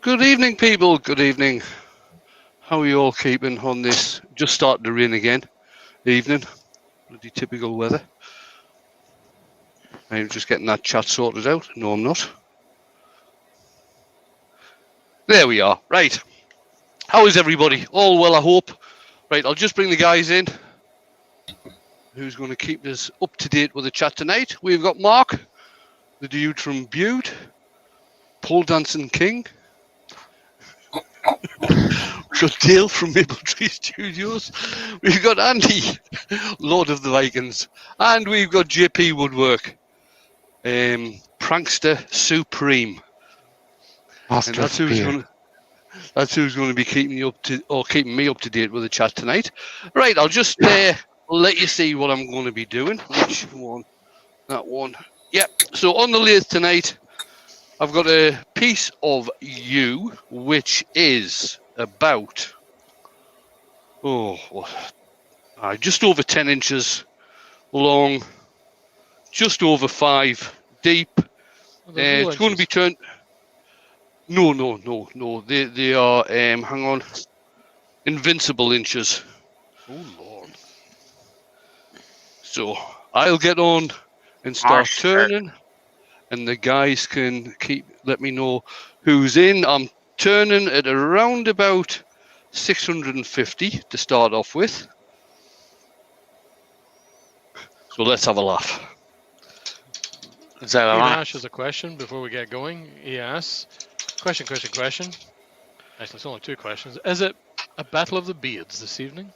Good evening, people. Good evening. How are you all keeping on this? Just starting to rain again. Evening. Bloody typical weather. I'm just getting that chat sorted out. No, I'm not. There we are. Right. How is everybody? All well, I hope. Right, I'll just bring the guys in. Who's going to keep us up to date with the chat tonight? We've got Mark, the dude from Bude, Pole Dancing King. We've got Dale from Maple Tree Studios. We've got Andy, Lord of the Vikings. And we've got JP Woodwork, Prankster Supreme. Master And that's who's going to be keeping you keeping me up to date with the chat tonight. Right, I'll just let you see what I'm going to be doing. Which one? That one. Yep. So on the lathe tonight, I've got a piece of yew, which is about just over 10 inches long, just over 5 deep. It's going to be turned. No. They are hang on, invincible inches. Oh Lord. So I'll get on and start turning, and the guys can let me know who's in. I'm turning at around about 650 to start off with. So let's have a laugh. Is that all right? Ash has a question before we get going. He asks, question. Actually, it's only 2 questions. Is it a battle of the beards this evening?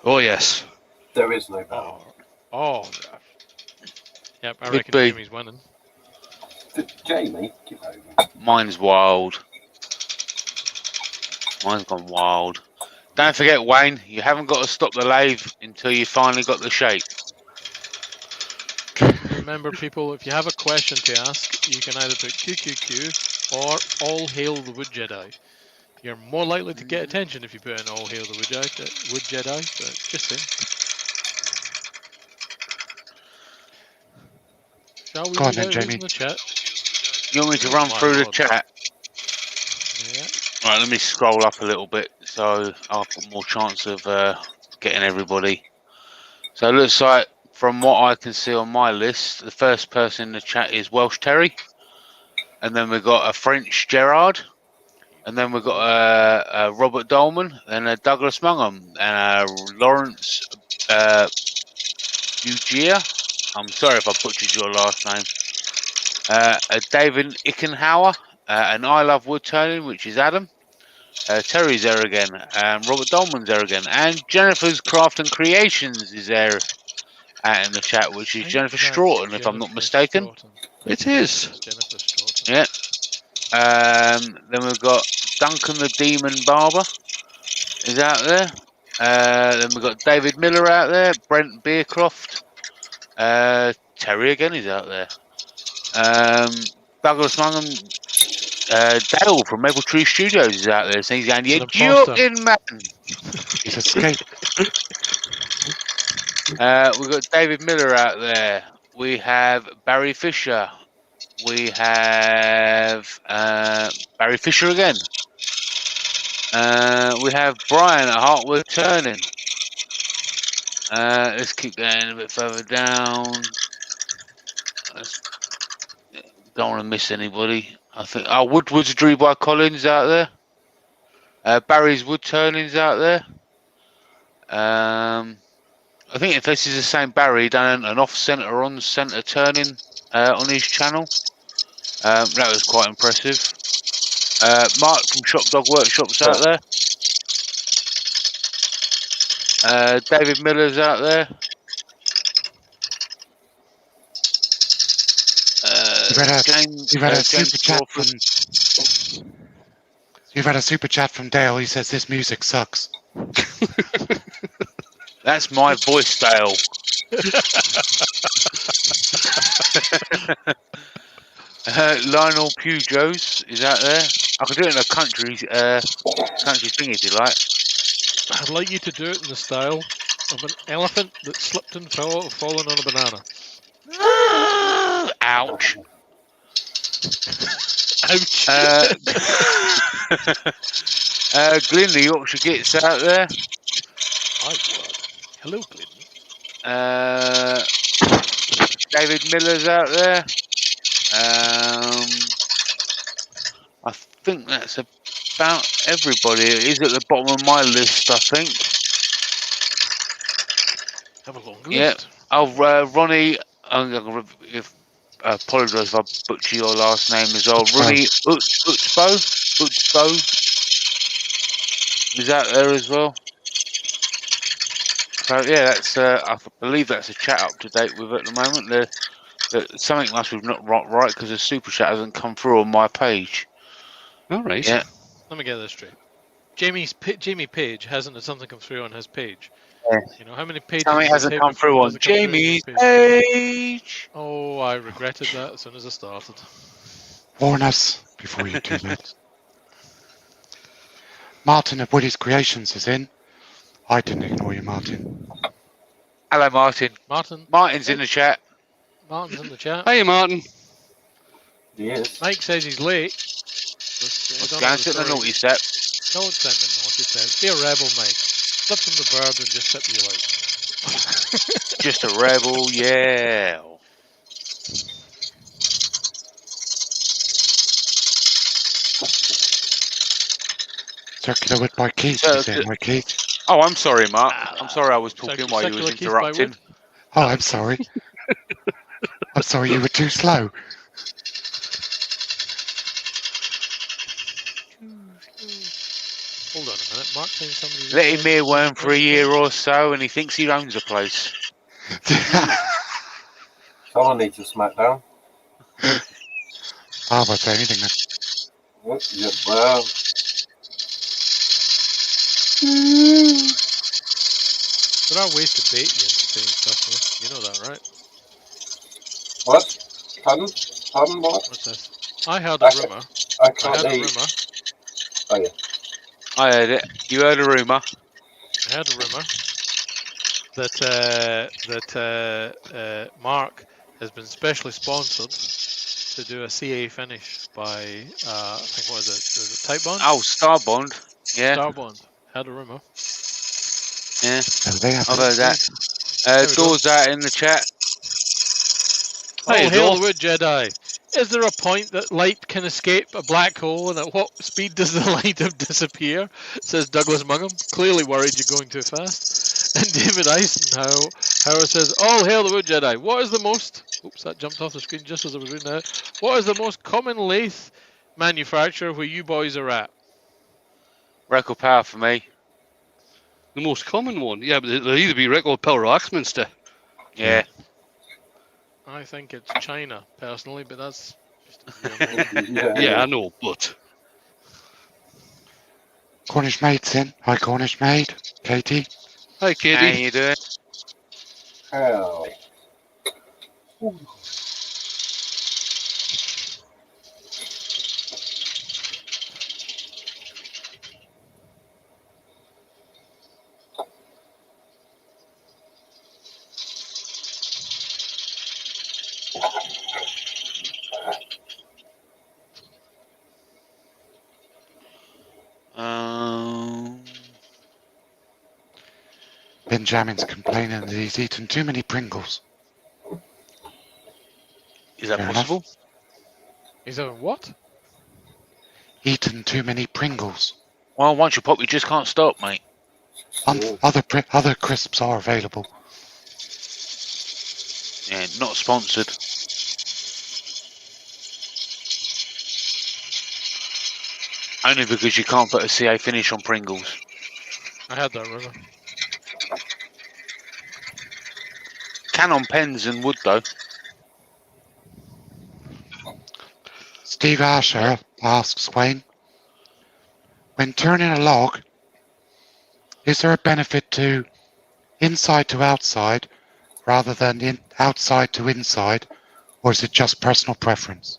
Oh, yes. There is no battle. Oh. Yep, I Could reckon be. Jamie's winning. Jamie, give over. Mine's wild. Mine's gone wild. Don't forget, Wayne, you haven't got to stop the lathe until you finally got the shape. Remember, people, if you have a question to ask, you can either put QQQ or All Hail the Wood Jedi. You're more likely to get attention if you put in All Hail the Wood Jedi, but just saying. Shall we Go on read then, out who's Jamie. in the chat? You want me to run My through the Lord. chat? Yeah. Right, let me scroll up a little bit so I've got more chance of getting everybody. So it looks like, from what I can see on my list, the first person in the chat is Welsh Terry, and then we've got a French Gerard, and then we've got a Robert Dolman, and a Douglas Mungham, and a Lawrence Ugia. I'm sorry if I butchered your last name. A David Ickenhauer, and I Love Wood Turning, which is Adam. Terry's there again, and Robert Dolman's there again, and Jennifer's Craft and Creations is there in the chat, which is Jennifer Stroughton, if I'm not mistaken. It is. Jennifer Stroughton. Yeah. Then we've got Duncan the Demon Barber is out there. Then we've got David Miller out there, Brent Beercroft. Terry again is out there. Douglas Mungham, Dale from Maple Tree Studios is out there. So he's going, "You're joking, man." He's escaped. We've got David Miller out there. We have Barry Fisher. We have Barry Fisher again. We have Brian at Heartwood Turning. Let's keep going a bit further down. Don't want to miss anybody. I think Woodward's Drew by Collins out there. Barry's Wood Turning's out there. I think if this is the same Barry, done an off-centre, on-centre turning on his channel. That was quite impressive. Mark from Shop Dog Workshop's out there. David Miller's out there. You've had a super chat from Dale. He says this music sucks. That's my voice, Dale. Lionel Pujo's is out there. I could do it in a country thing if you like. I'd like you to do it in the style of an elephant that slipped and fallen on a banana. Ouch. Ouch. Glyn, the Yorkshire Gits out there. My God. Hello, Glidden. David Miller's out there. I think that's about everybody. It is at the bottom of my list, I think. Have a long Yeah. list. Oh, Ronnie, I'm going to apologise if I butcher your last name as well. Ronnie Utsbo is out there as well. So yeah, that's I believe that's a chat up to date with at the moment. Something must be not right because the super chat hasn't come through on my page. All right. Yeah. Let me get this straight. Jamie Page hasn't had something come through on his page. Yeah. You know, how many pages Something does it hasn't take come before through it on doesn't come through on Jamie's his page. Oh, I regretted that as soon as I started. Warn us before you do that. Martin of Woody's Creations is in. I didn't ignore you, Martin. Hello, Martin. Martin's in the chat. Martin's in the chat. Hey, Martin. Yes. Mike says he's late. Go and sit in the naughty step. Don't send the naughty step. Be a rebel, Mike. Slip from the bird and just sit where you like. Just a rebel, yeah. Circular Wood by Keith is in. By Keith. Oh, I'm sorry, Mark. I'm sorry I was talking while you was Circular Keith by interrupting. Wood? Oh, I'm sorry. I'm sorry, you were too slow. Hold on a minute. Mark saying somebody. Let him earworm for a year or so and he thinks he owns a place. Someone needs a smackdown. I'll say anything then. Yeah, well, There are ways to bait you into saying stuff, though. You know that, right? what? Pardon? Pardon what? What's this? I heard a Okay. rumour. I I can't heard a hear you. rumour. Oh, yeah. I heard it. You heard a rumour. I heard a rumour that Mark has been specially sponsored to do a CA finish by I think what is it Type Bond? Oh, Starbond. Yeah. Starbond. Heard a rumour. Yeah. They have I've heard that. There we go. Doors out in the chat. All Hey, hail Dor. the Wood Jedi. Is there a point that light can escape a black hole, and at what speed does the light disappear? Says Douglas Mugham, clearly worried you're going too fast. And David Eisenhower says, all hail the Wood Jedi. What is the most... Oops, that jumped off the screen just as I was reading that. What is the most common lathe manufacturer where you boys are at? Record power for me. The most common one. Yeah, but it'll either be Record Power or Axminster. Yeah. I think it's China, personally, but that's just a view. Yeah, I know, but... Cornish Maid's in. Hi, Cornish Maid. Katie. Hi, How Katie. you doing? Hell. Benjamin's complaining that he's eaten too many Pringles. Is that Fair possible? Is that what? Eaten too many Pringles. Well, once you pop, you just can't stop, mate. Other crisps are available. Yeah, not sponsored. Only because you can't put a CA finish on Pringles. I had that rumor. Can on pens and wood, though. Steve Asher asks Wayne, when turning a log, is there a benefit to inside to outside rather than outside to inside, or is it just personal preference?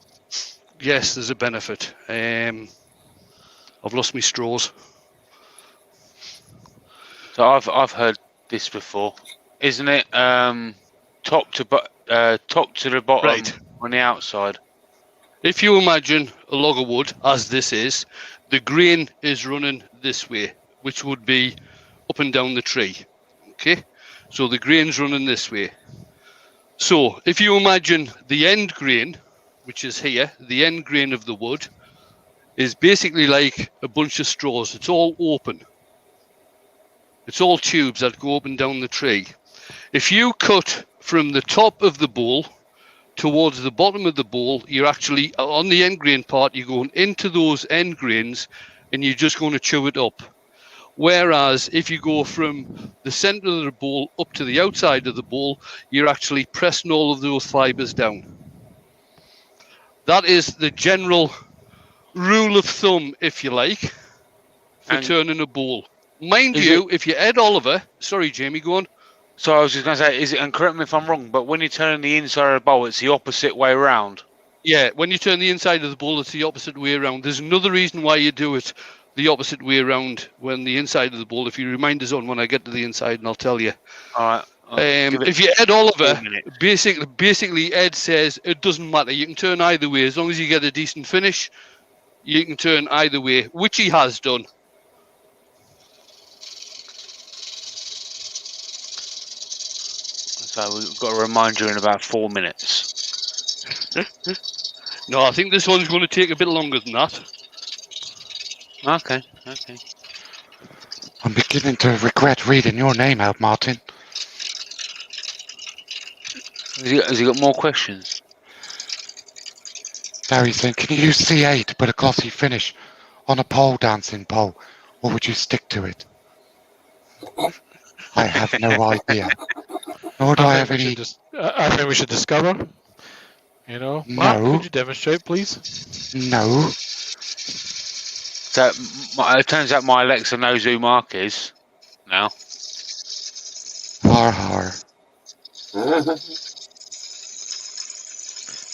Yes, there's a benefit. I've lost my straws. So I've heard this before, isn't it? Top to the bottom Right. on the outside. If you imagine a log of wood, as this is, the grain is running this way, which would be up and down the tree. Okay, so the grain's running this way. So if you imagine the end grain, which is here, the end grain of the wood is basically like a bunch of straws. It's all open. It's all tubes that go up and down the tree. If you cut from the top of the bowl towards the bottom of the bowl, you're actually, on the end grain part, you're going into those end grains and you're just going to chew it up. Whereas if you go from the center of the bowl up to the outside of the bowl, you're actually pressing all of those fibers down. That is the general rule of thumb, if you like, for And- turning a bowl. Mind Is you, if you Ed Oliver, sorry, Jamie, go on. So I was just going to say, is it, and correct me if I'm wrong, but when you turn the inside of the bowl, it's the opposite way around. Yeah, when you turn the inside of the bowl, it's the opposite way around. There's another reason why you do it the opposite way around when the inside of the bowl. If you remind us on when I get to the inside, and I'll tell you. All right. If you Ed Oliver, 4 minutes. basically Ed says it doesn't matter. You can turn either way as long as you get a decent finish. You can turn either way, which he has done. So we've got to remind you in about 4 minutes. No, I think this one's going to take a bit longer than that. Okay. I'm beginning to regret reading your name out, Martin. Has he got more questions? Larry's saying, can you use C8 to put a glossy finish on a pole dancing pole, or would you stick to it? I have no idea. Nor do I have any... I think we should discover. You know, No. Mark, could you demonstrate, please? No. So it turns out my Alexa knows who Mark is now. Har har.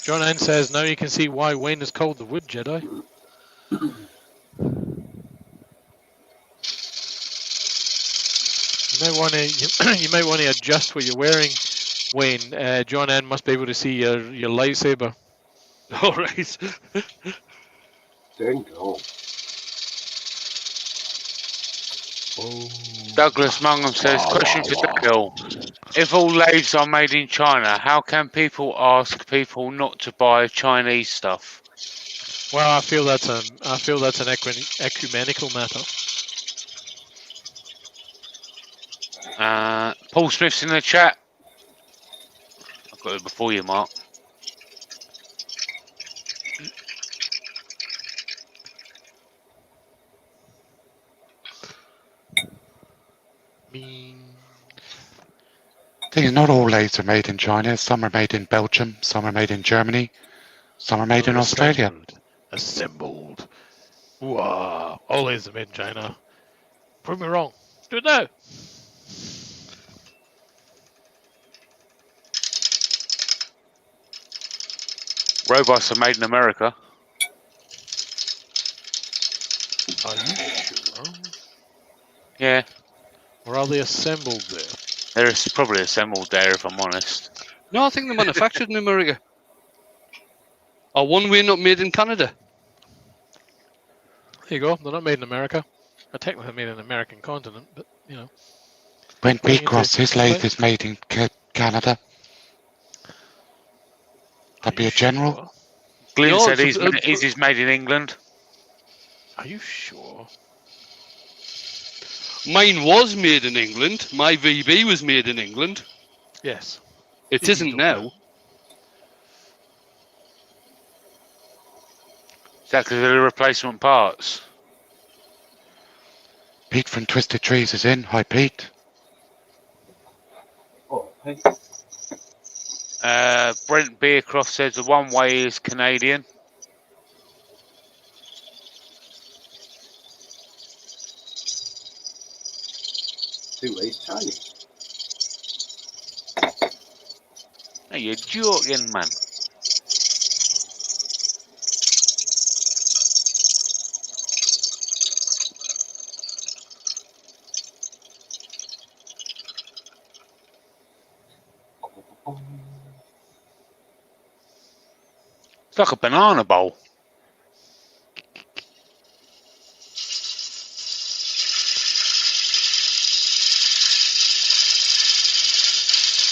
John N says now you can see why Wayne is called the Wood Jedi. You might want to adjust what you're wearing, Wayne. John N must be able to see your lightsaber. All right. Dang go. Douglas Mungham says, question for Dale. If all lathes are made in China, how can people ask people not to buy Chinese stuff? Well, I feel that's an ecumenical matter. Paul Smith's in the chat. I've got it before you, Mark. Thing is, not all lathes are made in China. Some are made in Belgium, some are made in Germany, some are made in Australia. Assembled. Wow. All lathes are made in China. Prove me wrong. Do it now. Robots are made in America. Are you sure? Yeah, Or are they assembled there? they're probably assembled there, if I'm honest. No, I think they're manufactured in America. Or one way not made in Canada. There you go. They're not made in America. They're technically made in the American continent, but you know. When Putting it Beecross, to- his lathe is made in Canada. That'd be a general. Sure? Glyn No, said it's his is made in England. Are you sure? Mine was made in England. My VB was made in England. Yes. It You isn't don't now. know. Is that because of the replacement parts? Pete from Twisted Trees is in. Hi, Pete. Oh, hey. Brent Beercroft says the one way is Canadian. Two ways Chinese. Hey, you're joking, man. It's like a banana bowl.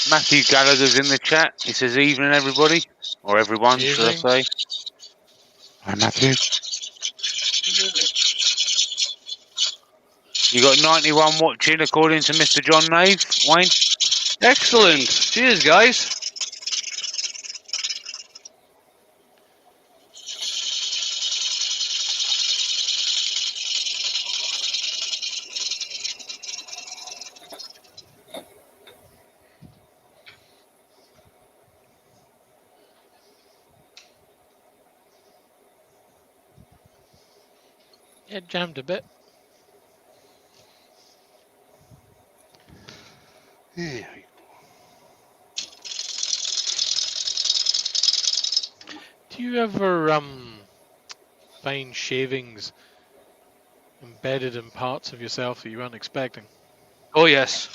Matthew Gallagher's in the chat. He says, evening, everybody. Or everyone, should I Evening. say. Hi, Matthew. You got 91 watching, according to Mr. John Nave, Wayne. Excellent. Cheers, guys. It jammed a bit. Yeah. Do you ever find shavings embedded in parts of yourself that you weren't expecting? Oh, yes.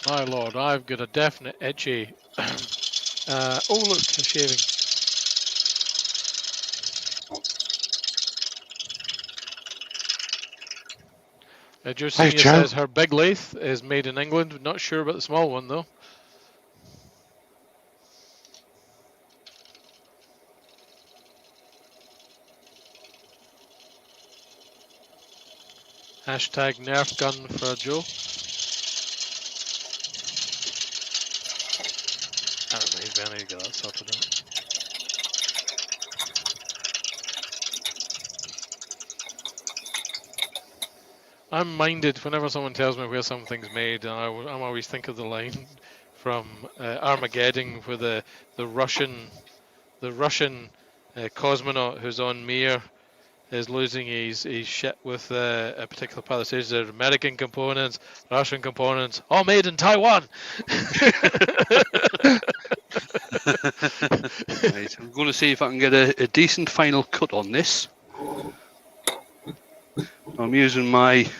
My lord, I've got a definite itchy. Oh look, a shaving. Jersinia Joe. says her big lathe is made in England. Not sure about the small one though. Hashtag Nerf gun for Joe. That reminds me, I need to get that sorted out. I'm minded whenever someone tells me where something's made, and I'm always think of the line from Armageddon, where the Russian cosmonaut who's on Mir is losing his shit with a particular part of the stage. There's American components, Russian components, all made in Taiwan. Right, I'm going to see if I can get a decent final cut on this. I'm using my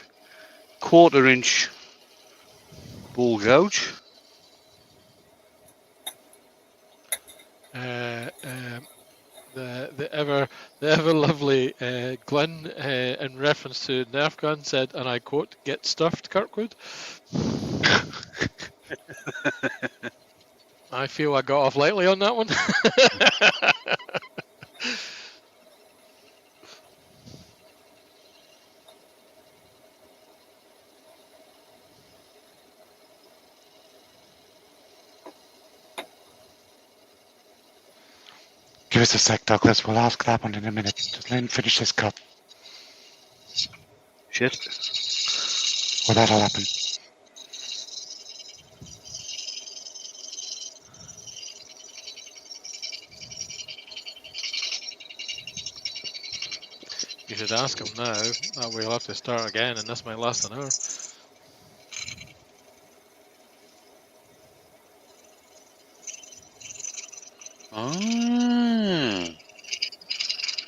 1/4-inch ball gouge. The ever lovely Glenn, in reference to Nerf gun, said, and I quote, "Get stuffed, Kirkwood." I feel I got off lightly on that one. Give us a sec, Douglas. We'll ask that one in a minute. Just let him finish his cut. Shit. Or that'll happen. You should ask him now. That way he'll have to start again, and this might last an hour. Oh.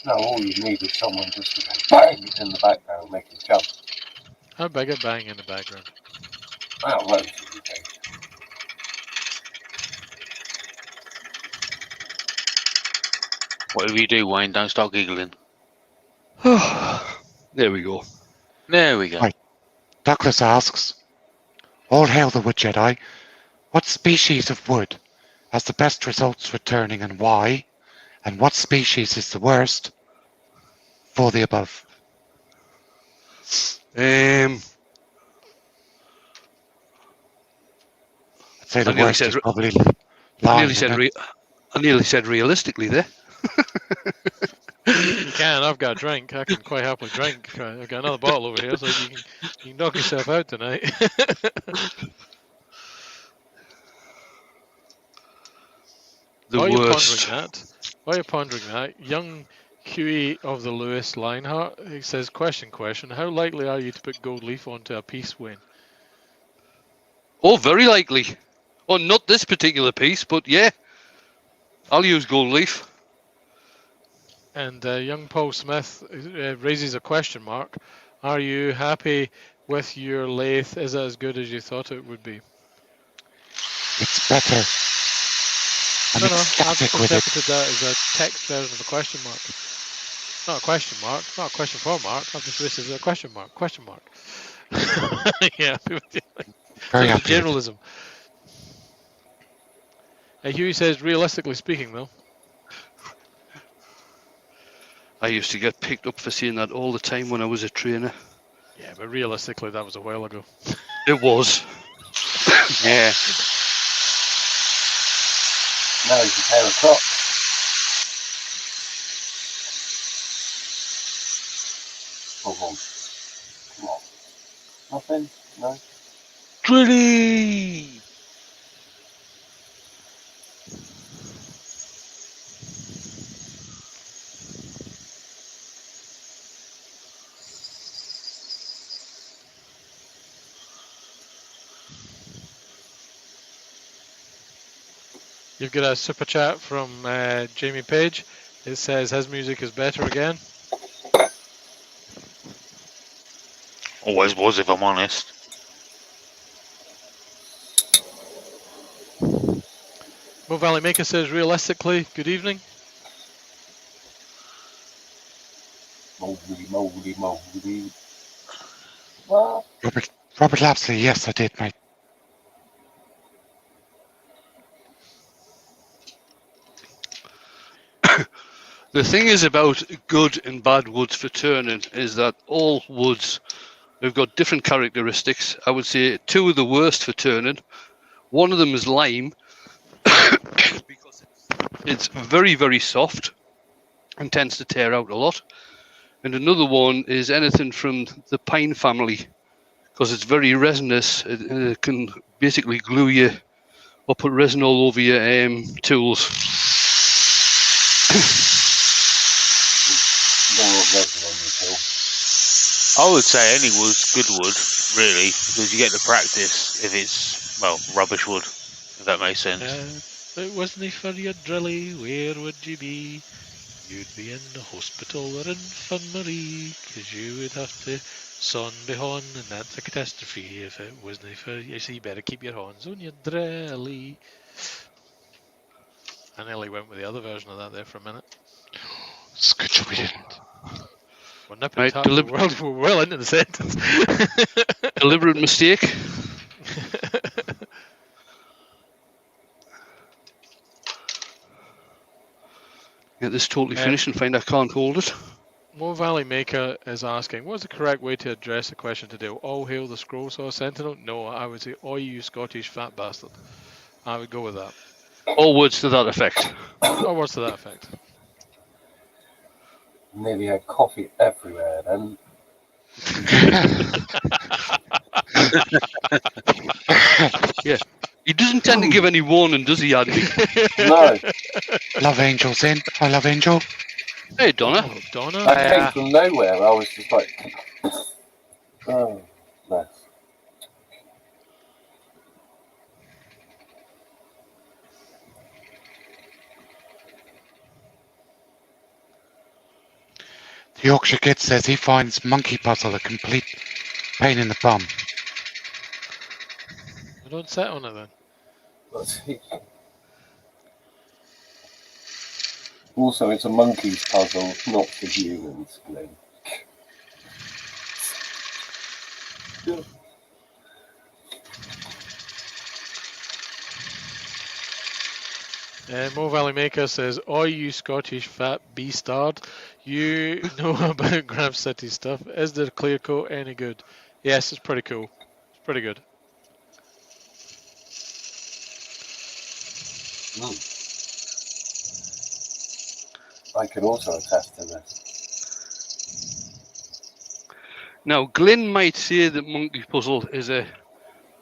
No, all you need is someone just to go bang in the background, make it jump. How big a bang in the background? Wow, loads of you do. Whatever you do, Wayne, don't start giggling. There we go. There we go. Right. Douglas asks, all hail the Wood Jedi. What species of wood has the best results for turning and why? And what species is the worst for the above? Um, I'd say the I nearly worst said is probably I lime. nearly said realistically there. You can. I've got a drink. I can quite happily drink. I've got another bottle over here, so you can knock yourself out tonight. The While worst. you're pondering that, young Huey of the Lewis Lionheart, he says, question, how likely are you to put gold leaf onto a piece, Wayne? Oh, very likely. Oh, not this particular piece, but yeah. I'll use gold leaf. And young Paul Smith raises a question mark. Are you happy with your lathe? Is it as good as you thought it would be? It's better. I'm No, I've ecstatic with it. interpreted that as a text version of a question mark. Not a question mark. Not a question for Mark. I've just listed a question mark. Question mark. Yeah. Very Just happy the with it. generalism. Huey says, realistically speaking, though. I used to get picked up for saying that all the time when I was a trainer. Yeah, but realistically, that was a while ago. It was. Yeah. Now he's a pair of Crocs. Come on. Come on. Nothing? No? Drilly! You've got a super chat from Jamie Page. It says his music is better again. Always was, if I'm honest. Mo Valley Maker says, realistically, good evening. Moldy. What? Robert Lapsley, yes, I did, mate. The thing is about good and bad woods for turning is that all woods have got different characteristics. I would say two of the worst for turning. One of them is lime because it's very, very soft and tends to tear out a lot. And another one is anything from the pine family because it's very resinous. It can basically glue you or put resin all over your tools. I would say any wood's good wood, really, because you get the practice if it's, well, rubbish wood, if that makes sense. If it wasn't for your drilly, where would you be? You'd be in the hospital or infirmary, because you would have to son behind, and that's a catastrophe if it wasn't for you. So you better keep your hands on your drilly. I nearly went with the other version of that there for a minute. It's a good job we didn't. We're nipping Right, tap. We're well into the sentence. Deliberate mistake. Get this totally finished and find I can't hold it. Mo Valley Maker is asking, what's the correct way to address the question today? All hail the Scroll Saw Sentinel? No, I would say, oh, you Scottish fat bastard. I would go with that. All words to that effect. Or words to that effect. Nearly had coffee everywhere then. Yeah. He doesn't tend to give any warning, does he, Andy? No. Love Angel's in. I love Angel. Hey, Donna. Oh, Donna. That came from nowhere. I was just like, oh, no. The Yorkshire Kid says he finds Monkey Puzzle a complete pain in the bum. I don't sit on it then. Also, it's a monkey's puzzle, not for humans, Glenn. Mo Valley Maker says, oh, you Scottish fat beastard. You know about Graf City stuff. Is the clear coat any good? Yes, it's pretty cool. It's pretty good. I can also attest to this. Now, Glyn might say that Monkey Puzzle is a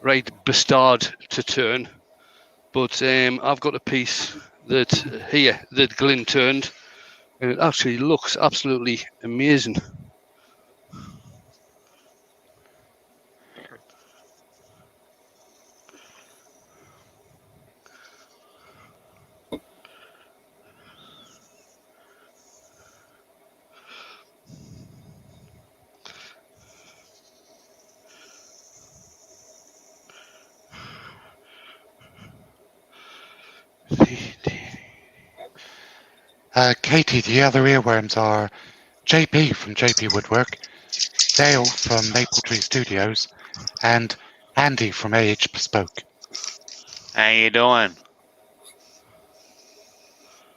right bastard to turn, but I've got a piece that Glyn turned, and it actually looks absolutely amazing. Katie, the other earworms are JP from JP Woodwork, Dale from Maple Tree Studios, and Andy from AH Bespoke. How you doing?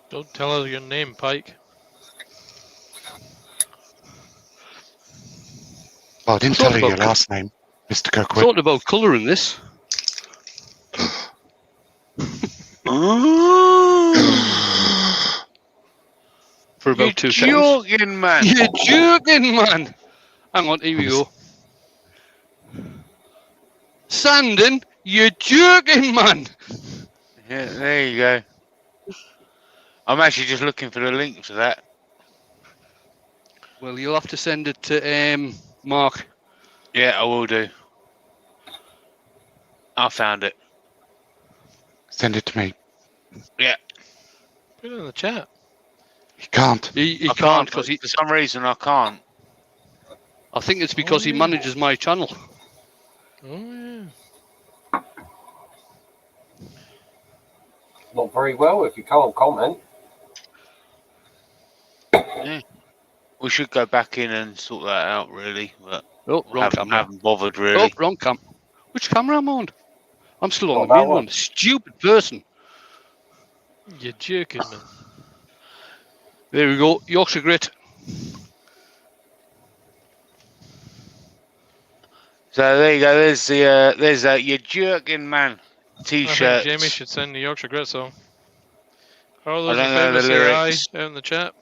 Don't tell us your name, Pike. Well, I didn't Thought tell you your about last name, Mr. Kirkwood. Thought about colouring this. For about You 2 seconds. joking, man? You're joking, man. Hang on, here we go. Sandon, you're joking, man. Yeah, there you go. I'm actually just looking for the link to that. Well, you'll have to send it to Mark. Yeah, I will do. I found it. Send it to me. Put it in the chat. You can't. He I can't because for some reason I can't. I think it's because he yeah. manages my channel. Oh, yeah. Not very well if you can't comment. Yeah. We should go back in and sort that out, really, but Oh, wrong camera. haven't bothered Oh, really. wrong cam. Which camera am I on? I'm still on Oh, the main that one. one. Stupid person. You're joking, man. There we go. Yorkshire Grit. So there you go. There's your jerking man I think T-shirt. Jamie should send the Yorkshire Grit song. All I those in don't know favour the say aye lyrics. out in the chat.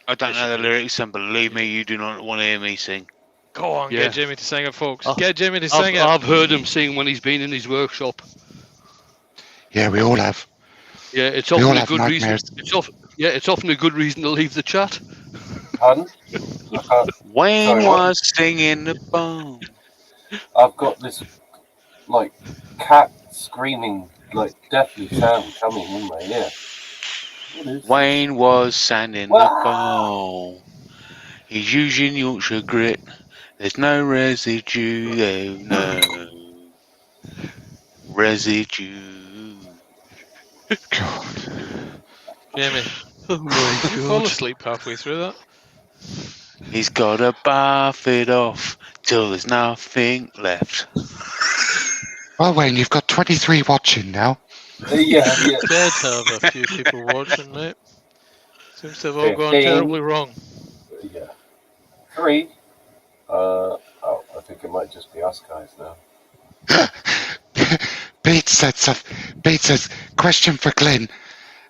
I don't Yes, know you the do. lyrics, and believe me, you do not want to hear me sing. Go on, Yeah. get Jamie to sing it, folks. Oh, Get Jamie to sing it. I've heard him sing when he's been in his workshop. Yeah, we all have. Yeah, it's We all often a have good reason. nightmares. It's often a good reason to leave the chat. Pardon? I can't. Wayne Sorry, what? was singing the bone. I've got this like cat screaming, like deathly sound coming in my ear. What is? Wayne was sanding the Wow. bone. He's using Yorkshire Grit. There's no residue there, no residue. God. Jamie, Oh my you fall asleep halfway through that. He's gotta buff it off till there's nothing left. Well, Wayne, you've got 23 watching now. Yeah, yeah. Did have a few people watching, mate. Seems to have all gone 15. terribly wrong. Yeah. 3. Oh, I think it might just be us guys now. Beats says, question for Glenn.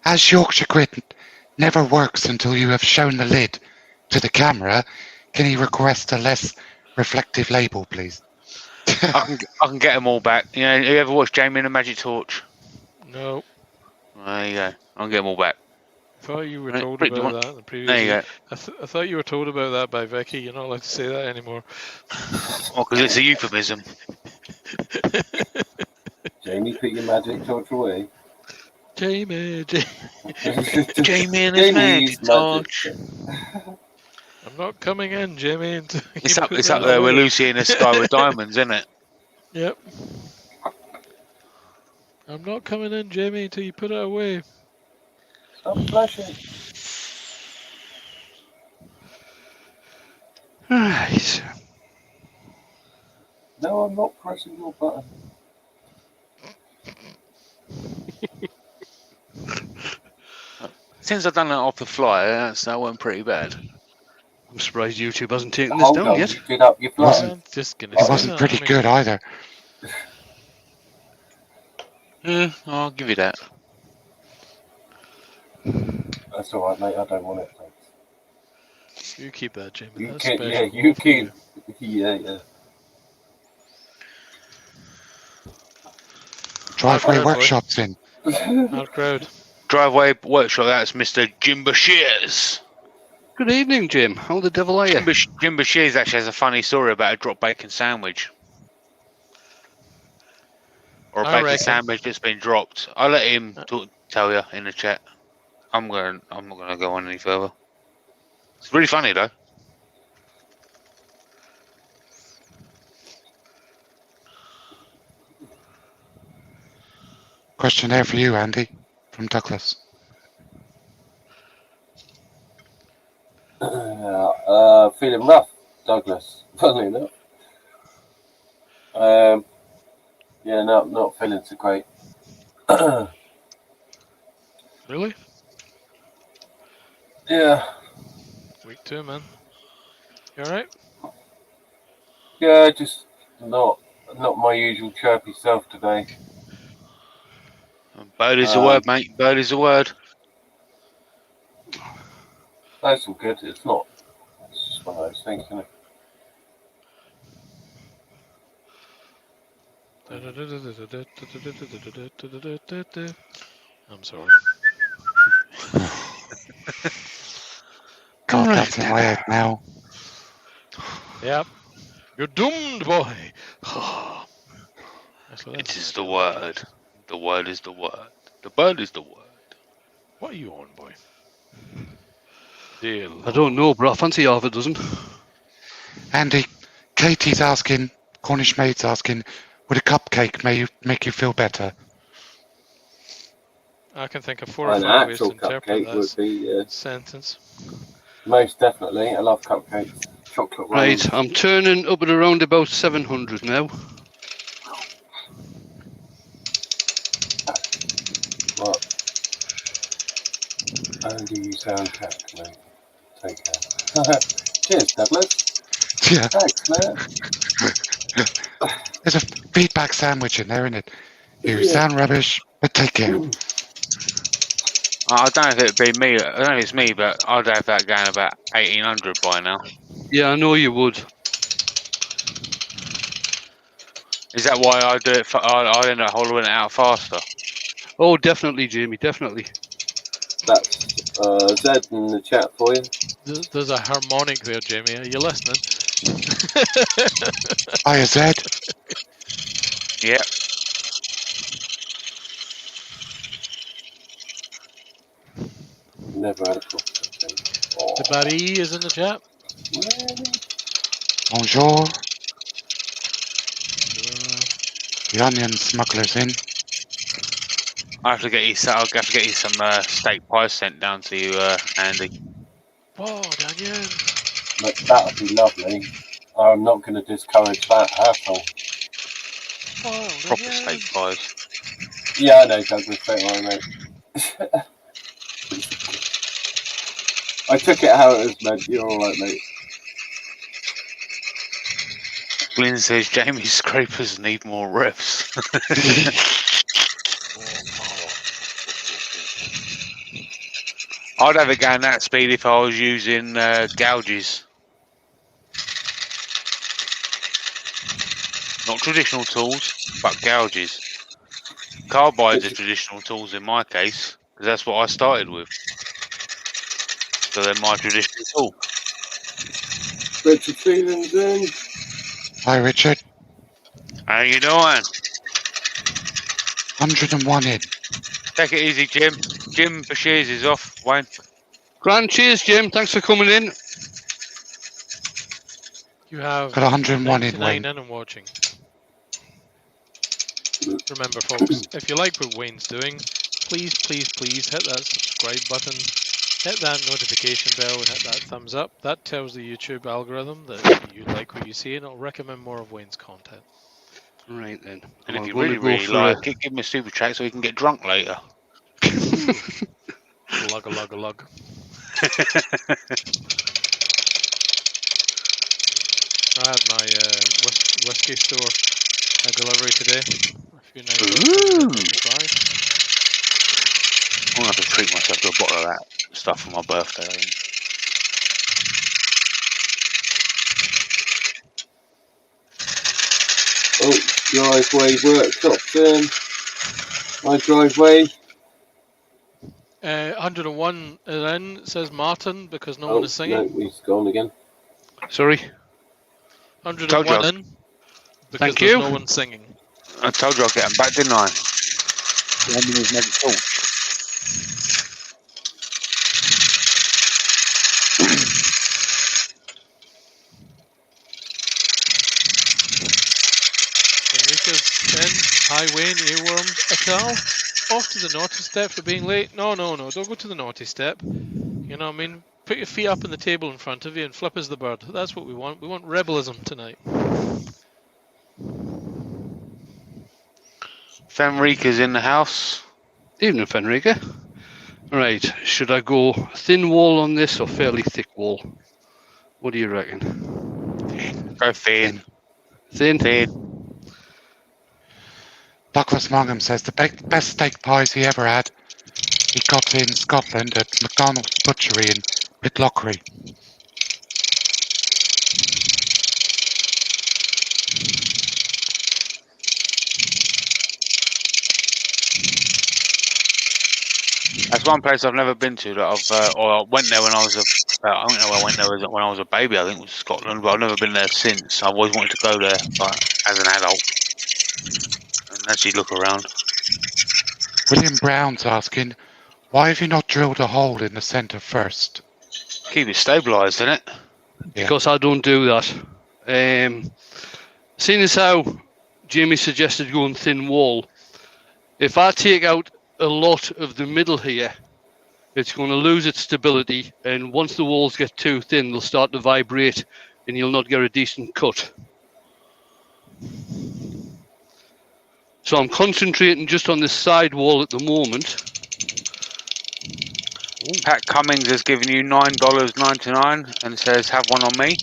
As Yorkshire Grit never works until you have shown the lid to the camera, can he request a less reflective label, please? I can get them all back. You know, you ever watch Jamie and the Magic Torch? No. There you go. I'll get them all back. I thought you were Right, told Rick, do you about want- that in the previous There you week. go. I thought you were told about that by Vicky. You're not allowed to say that anymore. Oh, because it's a euphemism. Jamie, put your magic torch away. Jamie, Jamie and his Magic Jamie's Torch. I'm not coming in, Jamie. Until you It's up put there that with away. Lucy in the Sky with Diamonds, isn't it? Yep. I'm not coming in, Jamie, until you put it away. Stop flashing. Right. No, I'm not pressing your button. Since I've done that off the fly, that went pretty bad. I'm surprised YouTube hasn't taken this Hold down on, yet. you get up your fly. Wasn't- I'm just gonna It say wasn't that, pretty I mean, good either. Yeah, I'll give you that. That's all right, mate. I don't want it. Thanks. You keep that, Jamie. You That's keep, special. yeah, all you for keep. Yeah. Driveway Fair play. Workshop's in. Hard crowd. Driveway Workshop, that's Mr. Jim Bashirs. Good evening, Jim. How the devil are you? Jim Bashirs actually has a funny story about a drop bacon sandwich. Or a I bacon reckon. sandwich that's been dropped. I'll let him tell you in the chat. I'm not gonna go on any further. It's really funny though. Question there for you, Andy, from Douglas. Feeling rough, Douglas. Funnily enough. Yeah, no, not feeling so great. Really? Yeah, Week 2, man. You alright? yeah, just not my usual chirpy self today. Bird is the word, mate. Bird is the word. That's all good. It's not. It's just one of those things, isn't it? I'm sorry. God, Right. that's in my head now. Yep. You're doomed, boy. Actually, It that's is an the idea. word. The word is the word. The bird is the word. What are you on, boy? Dear I don't know, but I fancy half a dozen. Andy, Katie's asking, Cornish maid's asking, would a cupcake make you feel better? I can think of 4 or An 5 ways to actual interpret cupcake would that be sentence. most definitely. I love cupcakes. Chocolate ones. Right, I'm turning up at around about 700 now. Right. Andy, you sound capped, mate. Take care. Cheers, Douglas. Yeah, Thanks, man. there's a feedback sandwich in there, isn't it? You Yeah. sound rubbish, but take care. I don't know if it'd be me. I don't know if it's me, but I'd have that going about 1800 by now. Yeah, I know you would. Is that why I do it? I end up hollowing it out faster. Oh, definitely, Jamie, definitely. That's Zed in the chat for you. There's a harmonic there, Jamie. Are you listening? Hiya, Zed. Yeah. Never had a coffee. The Barry is in the chat. Bonjour. The onion smuggler's in. I have to get you. I'll have to get you some steak pies sent down to you, Andy. Whoa, Daniel. That would be lovely. I'm not going to discourage that at all. Whoa, Proper Daniel. steak pies. Yeah, I know, Douglas. Don't worry, mate. I took it how it was meant. You're all right, mate. Glyn says Jamie's scrapers need more revs. I'd have it going that speed if I was using gouges. Not traditional tools, but gouges. Carbides are traditional tools in my case, because that's what I started with. So they're my traditional tool. Richard Stevens in. Hi, Richard. How you doing? 101 in. Take it easy, Jim. Jim Bashir's is off, Wayne. Grand cheers, Jim. Thanks for coming in. You have Got 101 in, 99 Wayne. in and watching. Remember, folks, if you like what Wayne's doing, please, please, please hit that subscribe button, hit that notification bell, and hit that thumbs up. That tells the YouTube algorithm that you like what you see, and it'll recommend more of Wayne's content. Right then. And if I'm you going really, to go really for like it, give me a super chat so we can get drunk later. Lug a lug a lug. I had my whiskey store delivery today. A few nice Ooh. surprise. I'm gonna have to treat myself to a bottle of that stuff for my birthday, I think. Oh, driveway workshops in. My driveway. 101 in, says Martin, because no Oh, one is singing. no, he's gone again. Sorry. 101 in, because Thank there's you. no one singing. I told you I'd get them back, didn't I? His magic torch. Enrica's in. Hi Wayne, earworms, et al. Off to the naughty step for being late. No, don't go to the naughty step. You know what I mean? put your feet up on the table in front of you and flip as the bird. That's what we want. We want rebelism tonight. Fenrika's in the house. Evening, Fenrica. Right, should I go thin wall on this or fairly thick wall? What do you reckon? Go thin. Thin? Thin. Douglas Mongham says the best steak pies he ever had, he got in Scotland at McDonald's Butchery in Pitlochry. That's one place I've never been to that or I went there when I was I don't know. I went there when I was a baby. I think it was Scotland, but I've never been there since. I've always wanted to go there, but as an adult, and actually look around. William Brown's asking, why have you not drilled a hole in the centre first? Keep it stabilised, innit? Because I don't do that. Seeing as how Jamie suggested going thin wall, if I take out a lot of the middle here, it's going to lose its stability, and once the walls get too thin, they'll start to vibrate and you'll not get a decent cut. So I'm concentrating just on this side wall at the moment. Pat Cummings has given you $9.99 and says, "Have one on me."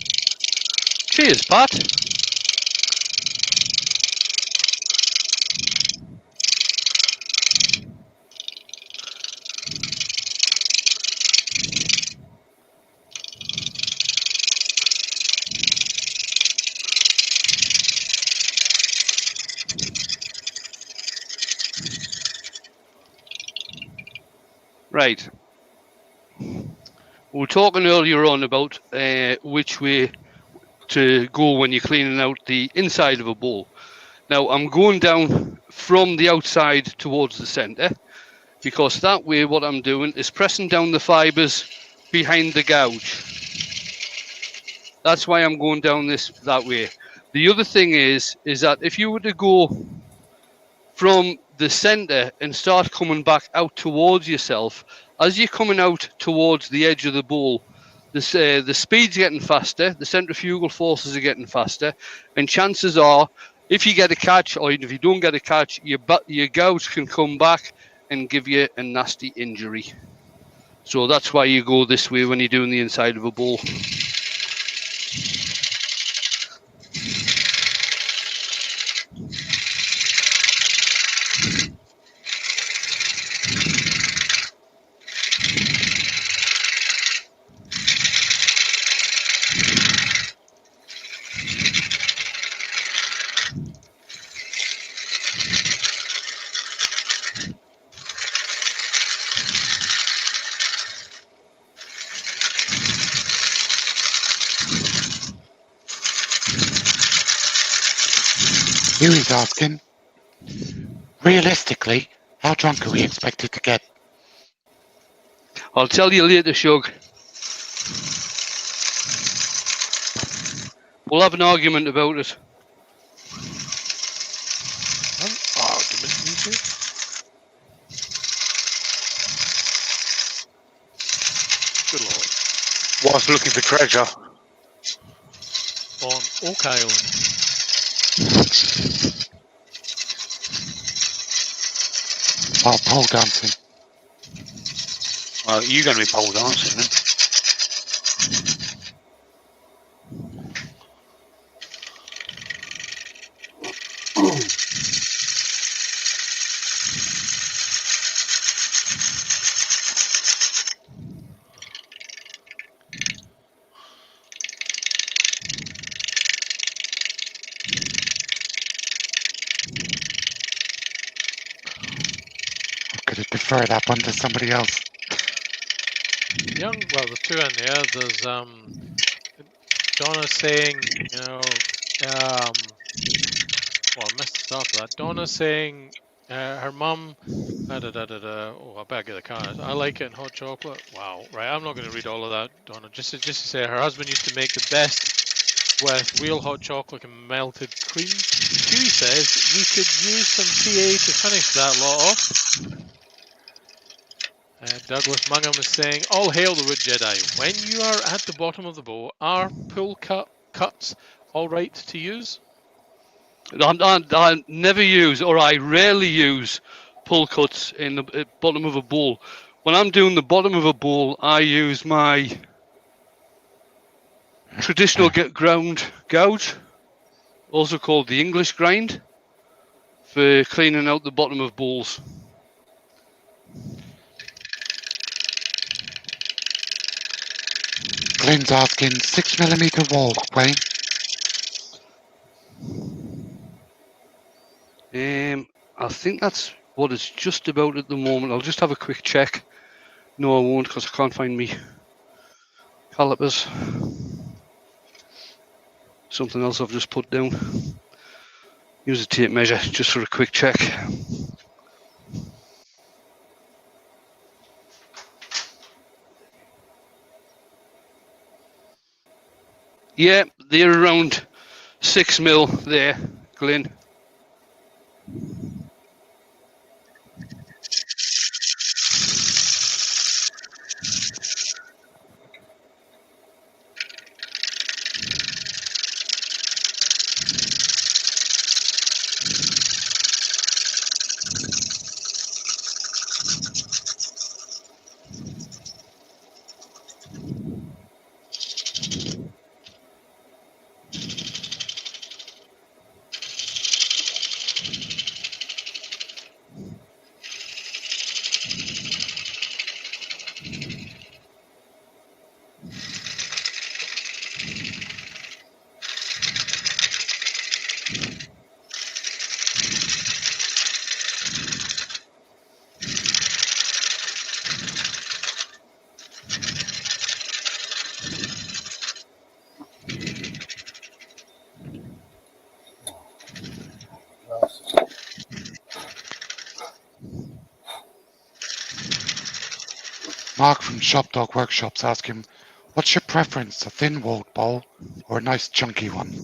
Cheers, Pat. Right. We were talking earlier on about which way to go when you're cleaning out the inside of a bowl. Now, I'm going down from the outside towards the centre, because that way what I'm doing is pressing down the fibres behind the gouge. That's why I'm going down that way. The other thing is that if you were to go from the centre and start coming back out towards yourself, as you're coming out towards the edge of the bowl, the speed's getting faster, the centrifugal forces are getting faster, and chances are, if you get a catch, or even if you don't get a catch, your gouge can come back and give you a nasty injury. So that's why you go this way when you're doing the inside of a bowl. Huey's asking, realistically, how drunk are we expected to get? I'll tell you later, Shug. We'll have an argument about it. An argument, you say? Good lord. Whilst looking for treasure. On Oak Island. Oh, pole dancing. You're going to be pole dancing then. I'm going to defer that one to somebody else. Well, there's two in there. There's Donna saying, well, I missed the start of that. Donna saying her mum, oh, I better get the card. I like it in hot chocolate. Wow, right, I'm not going to read all of that, Donna. Just to say, her husband used to make the best with real hot chocolate and melted cream. Huey says we could use some TA to finish that lot off. Douglas Mungham is saying, "All hail the Wood Jedi. When you are at the bottom of the bow, are pull cuts all right to use?" I never use, or I rarely use, pull cuts in the bottom of a bowl. When I'm doing the bottom of a bowl, I use my traditional ground gouge, also called the English grind, for cleaning out the bottom of bowls. Glenn's asking 6mm wall, Wayne. I think that's what it's just about at the moment. I'll just have a quick check. No, I won't, because I can't find me calipers. Something else I've just put down. Use a tape measure just for a quick check. Yeah, they're around 6mm there, Glenn. Mark from Shop Dog Workshop's asking, what's your preference, a thin-walled bowl or a nice chunky one?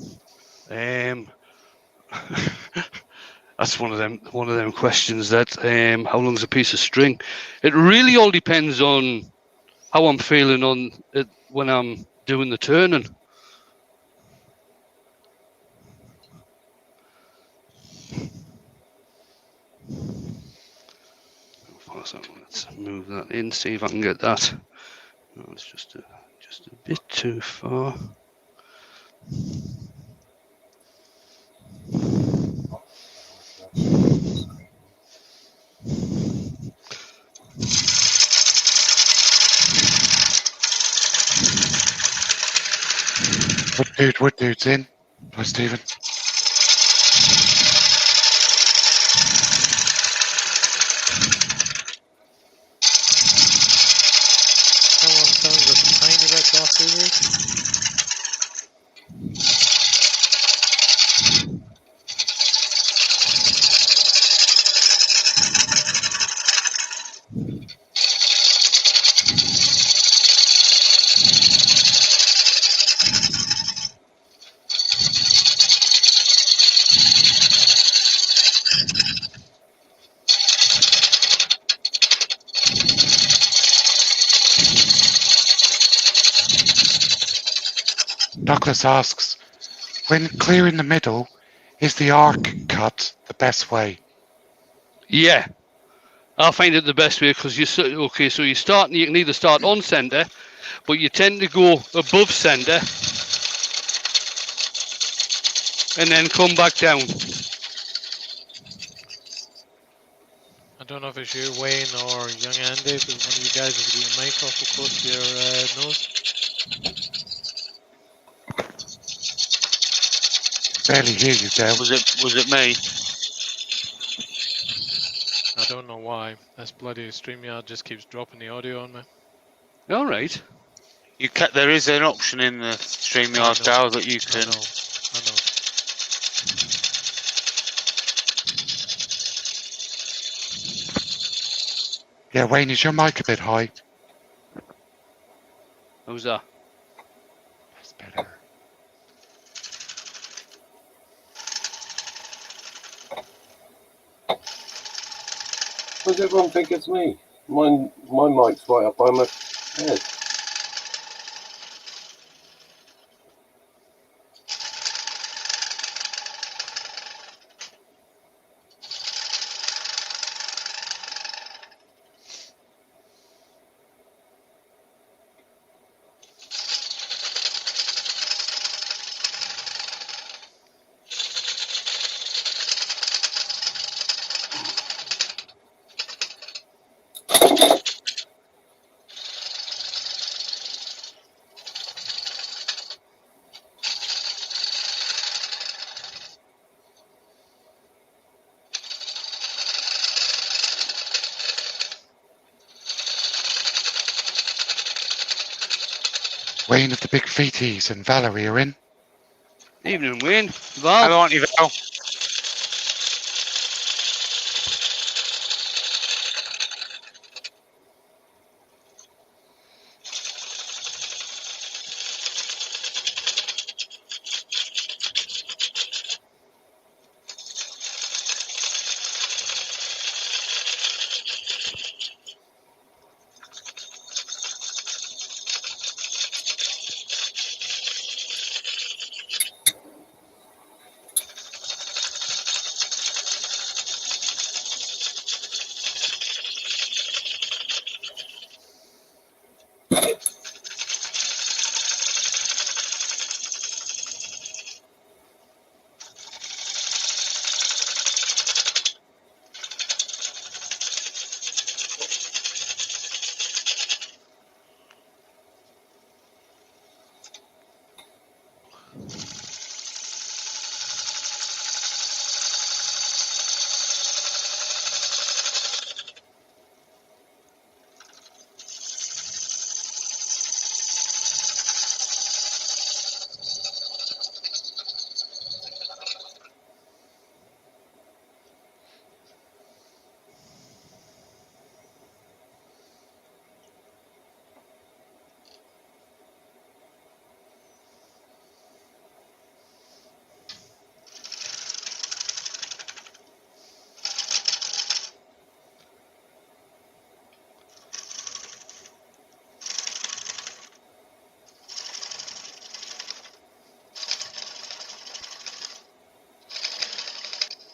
That's one of them questions that how long's a piece of string? It really all depends on how I'm feeling on it when I'm doing the turning. Let's move that in, see if I can get that. No, it's just a bit too far. Wood dude's in. Hi, Stephen. Someone sounds a tiny bit glossy there. Douglas asks, when clearing the middle, is the arc cut the best way? Yeah, I find it the best way because you so you start. You can either start on centre, but you tend to go above centre and then come back down. I don't know if it's you, Wayne, or young Andy, but one of you guys has got your mic awful close to your nose. Barely hear you, Dale. Was it me? I don't know why. This bloody StreamYard just keeps dropping the audio on me. All right. There is an option in the StreamYard Dale that you can. I know. Yeah, Wayne, is your mic a bit high? How's that? That's better. Does everyone think it's me? My mic's right up by my head. Wayne of the Big Feeties and Valerie are in. Evening, Wayne. Val. Hello, Auntie Val.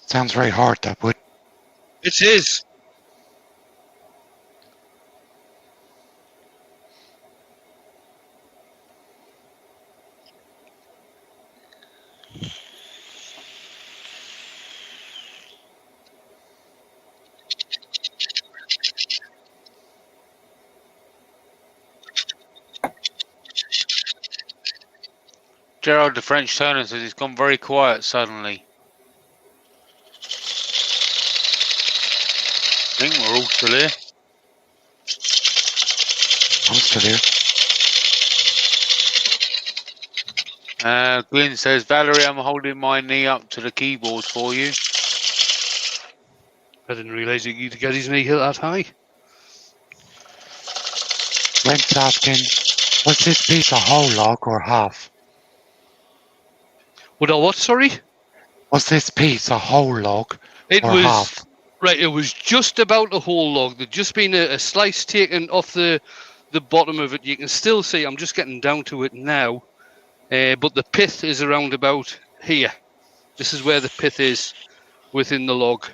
Sounds very hard, that would. It is. Gerald, the French turner, says it's gone very quiet suddenly. I think we're all still here. I'm still here. Glyn says, Valerie, I'm holding my knee up to the keyboard for you. I didn't realise you could get his knee hit that high. Brent's asking, was this piece a whole log or half? Would I what, sorry? Was this piece a whole log It or was half? right. It was just about a whole log. There'd just been a slice taken off the bottom of it. You can still see. I'm just getting down to it now, but the pith is around about here. This is where the pith is within the log.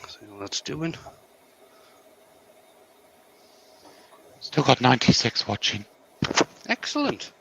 See what that's doing. Still got 96 watching. Excellent.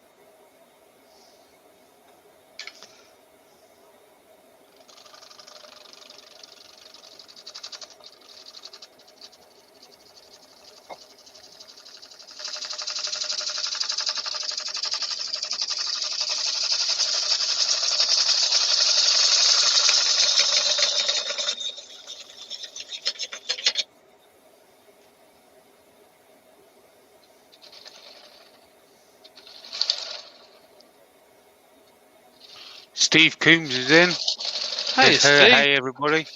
Steve Coombs is in. Hey, Says, Steve. hey everybody.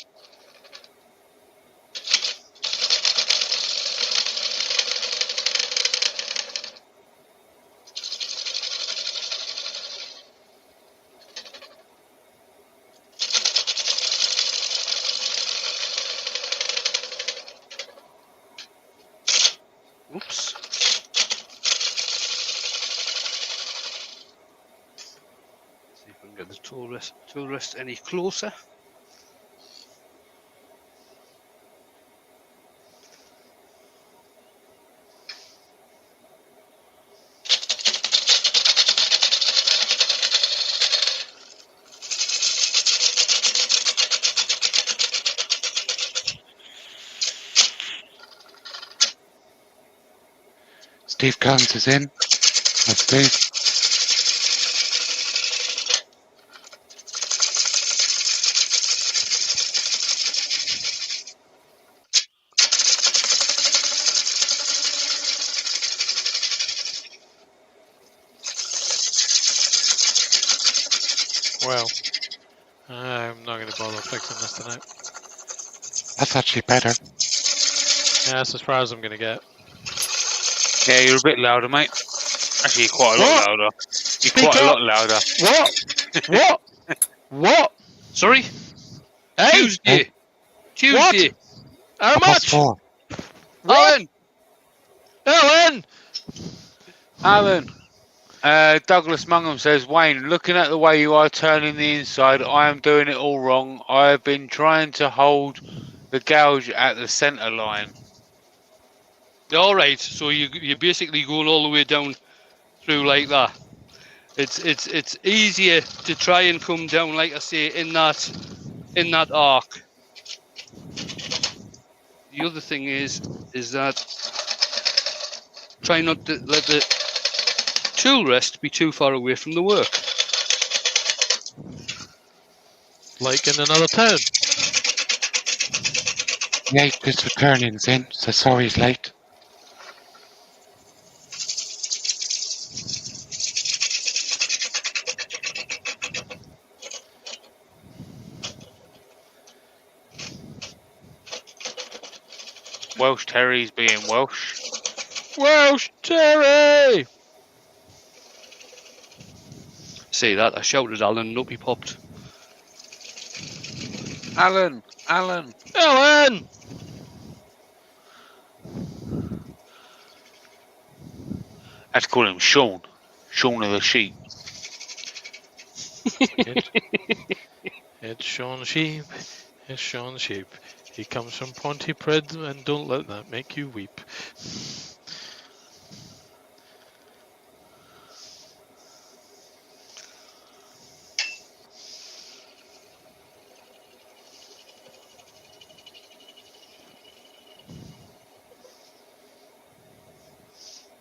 Oops. See if we can get the tool rest any closer. Steve Combs is in. That's Steve. Well, I'm not going to bother fixing this tonight. That's actually better. Yeah, that's as far as I'm going to get. Yeah, you're a bit louder, mate. Actually, you're quite a lot What? louder. You're Speak quite a up. lot louder. What? What? What? Sorry? Hey! Tuesday. Tuesday. How much? 4. What? Alan. Ellen! Alan. Douglas Mungham says, Wayne, looking at the way you are turning the inside, I am doing it all wrong. I have been trying to hold the gouge at the centre line. All right. So you're basically going all the way down through like that. It's easier to try and come down, like I say, in that arc. The other thing is that try not to let the tool rest be too far away from the work. Like in another town. Yeah, just returning's in, so sorry he's late. Welsh Terry's being Welsh. Welsh Terry! Say that, I shouted Alan and up he popped. Alan. Alan. Ellen! I had to call him Sean. Sean of the sheep. It's Sean Sheep. It's Sean Sheep. He comes from Pontypridd, and don't let that make you weep.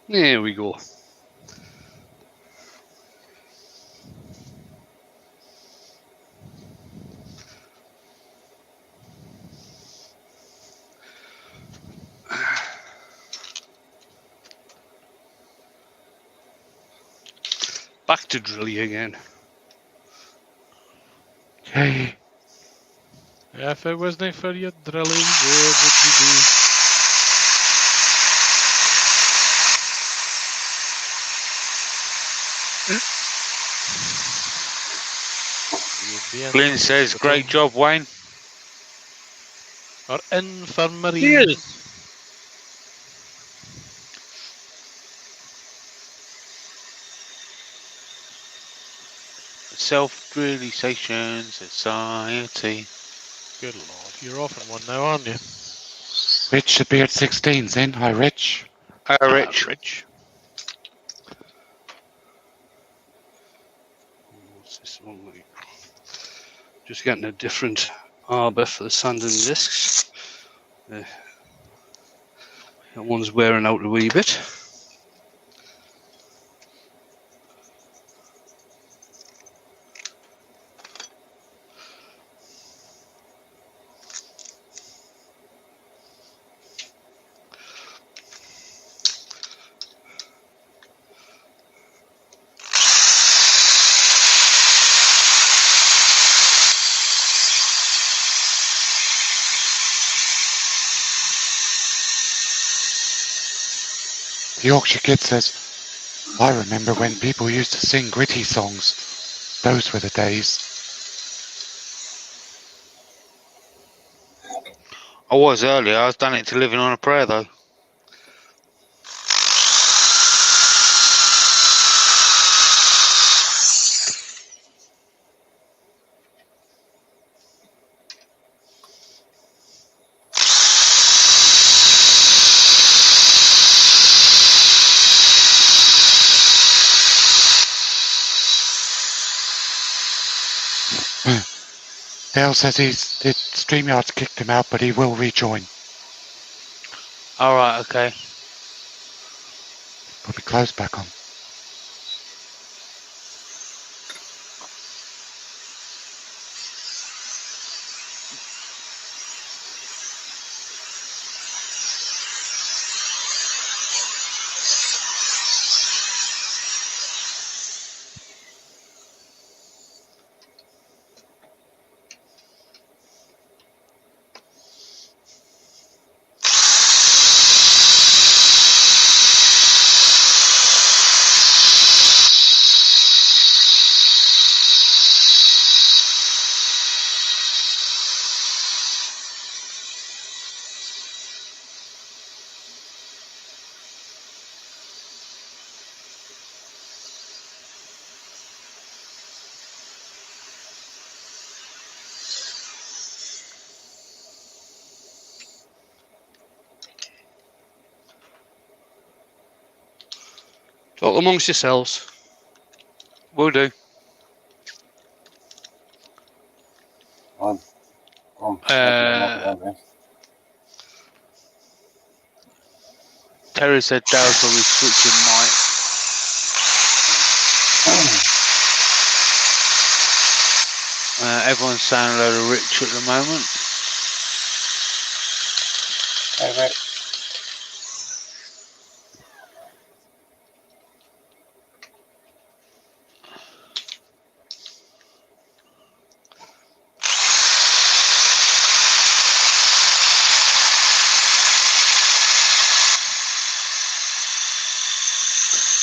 There we go. Back to drilling again. Okay. If it wasn't for your drilling, where would you be? You'd be in Glyn says, great job, Wayne. or infirmary. Yes. Self-realization society. Good lord, you're off in one now, aren't you? Rich the Beard 16's in. Hi, Rich. Rich. Rich. What's this one like? Just getting a different arbor for the sanding discs. That one's wearing out a wee bit. The Yorkshire Kid says, I remember when people used to sing gritty songs. Those were the days. I was earlier. I was done it to living on a prayer though. Dale says StreamYard's kicked him out, but he will rejoin. All right. Okay. Put my clothes back on. Talk amongst yourselves. Will do. I'm on this. Terry said Dale's probably switching mic. Everyone's saying a load of Rich at the moment. Hey, Rick.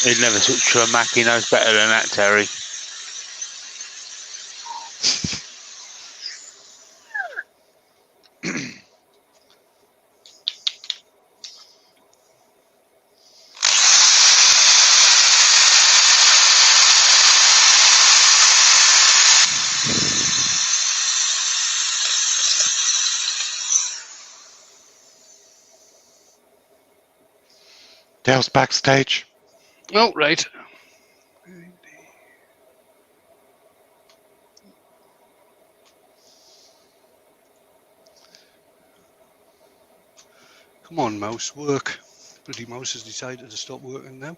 He'd never switch to a Mac. He knows better than that, Terry. Dale's backstage. Oh, right. Come on, mouse, work. Bloody mouse has decided to stop working now.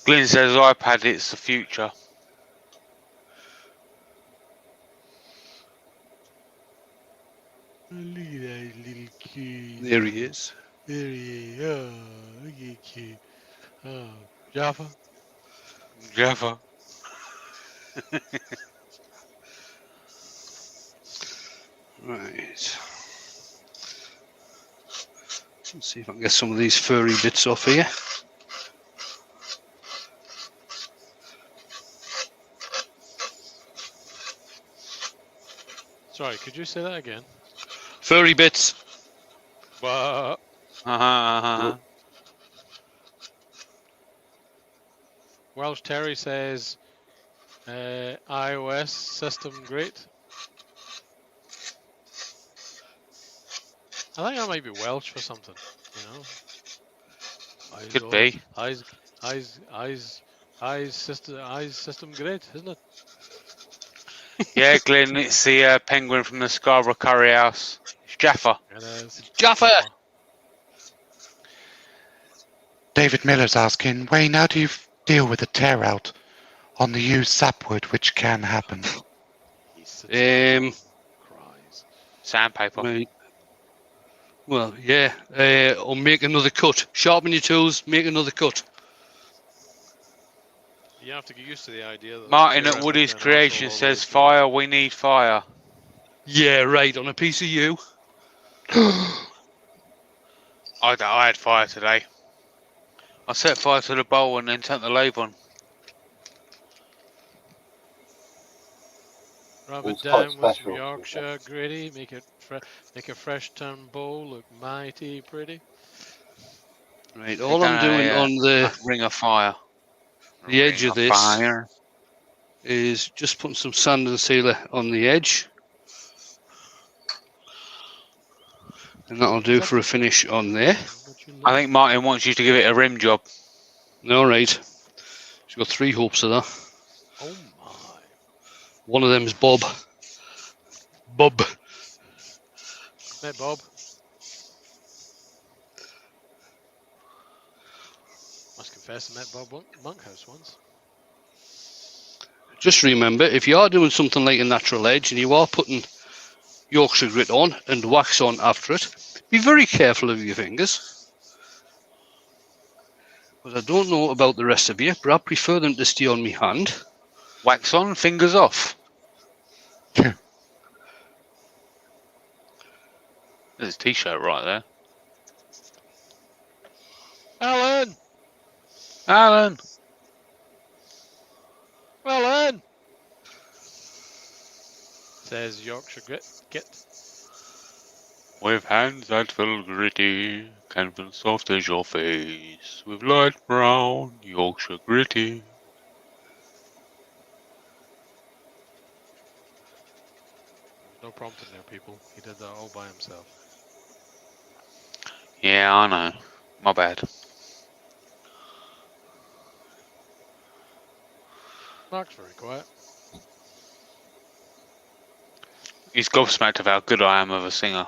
Glyn says iPad, it's the future. Look at that little kid. There he is. There he is. Oh, look at kid. Oh, Jaffa. Jaffa. Right. Let's see if I can get some of these furry bits off here. Sorry, could you say that again? Furry bits. But Welsh Terry says iOS system great. I think that might be Welsh for something, you know. Eyes Could on- be. Eyes system great, isn't it? Yeah, Glyn, it's the penguin from the Scarborough Curry House. It's Jaffa. It is. Jaffa! David Miller's asking, Wayne, how do you deal with a tear out on the used sapwood, which can happen? He sits there and Um, cries. Sandpaper. right. Well, yeah. Or make another cut. Sharpen your tools, make another cut. You have to get used to the idea that Martin the at tear Woody's out will then Creation also all the way says, through. fire, we need fire. Yeah, right. On a piece of you. I had fire today. I set fire to the bowl and then turned the lathe on. Rub It it was quite down with some special. Yorkshire gritty. Make a fresh turn bowl look mighty pretty. Right, They all done I'm doing a on the ring of fire. edge Ring of this fire. is just putting some sand and sealer on the edge. And that'll do for a finish on there. I think Martin wants you to give it a rim job. All right. She's got 3 hopes of that. Oh my. One of them's Bob. Bob. Met Bob. Must confess, I met Bob Monkhouse once. Just remember, if you are doing something like a natural edge and you are putting Yorkshire grit on and wax on after it, be very careful of your fingers. Because I don't know about the rest of you, but I prefer them to stay on my hand. Wax on, fingers off. There's a t-shirt right there. Alan! Alan! Alan! Says Yorkshire Git. With hands that feel gritty, can feel soft as your face. With light brown, Yorkshire gritty. No prompting there, people. He did that all by himself. Yeah, I know. My bad. Mark's very quiet. He's gobsmacked of how good I am of a singer.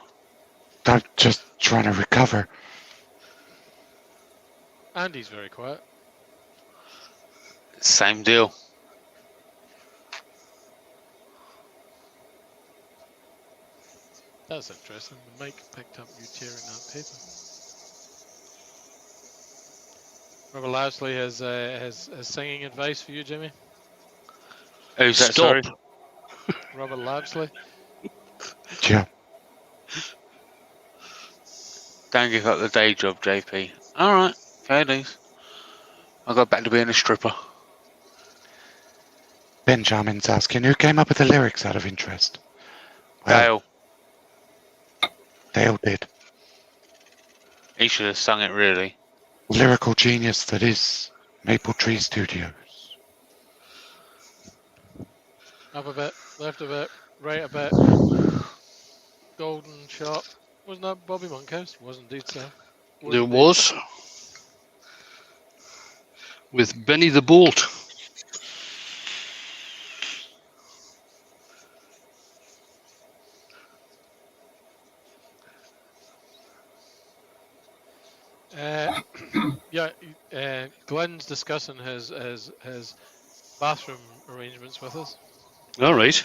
I'm just trying to recover. Andy's very quiet. Same deal. That's interesting. The mic picked up you tearing that paper. Robert Lousley has singing advice for you, Jimmy. Who's that, Stop. sorry? Robert Lousley. Yeah. Don't give up the day job, JP. Alright, fair dues. I got back to being a stripper. Benjamin's asking who came up with the lyrics out of interest. Well, Dale, Dale did. he should have sung it really. Lyrical genius that is Maple Tree Studios. Up a bit, left a bit, right a bit. Golden shot. Wasn't that Bobby Monkhouse? Was indeed so. There was. With Benny the Bolt. Yeah, Glenn's discussing his bathroom arrangements with us. All right.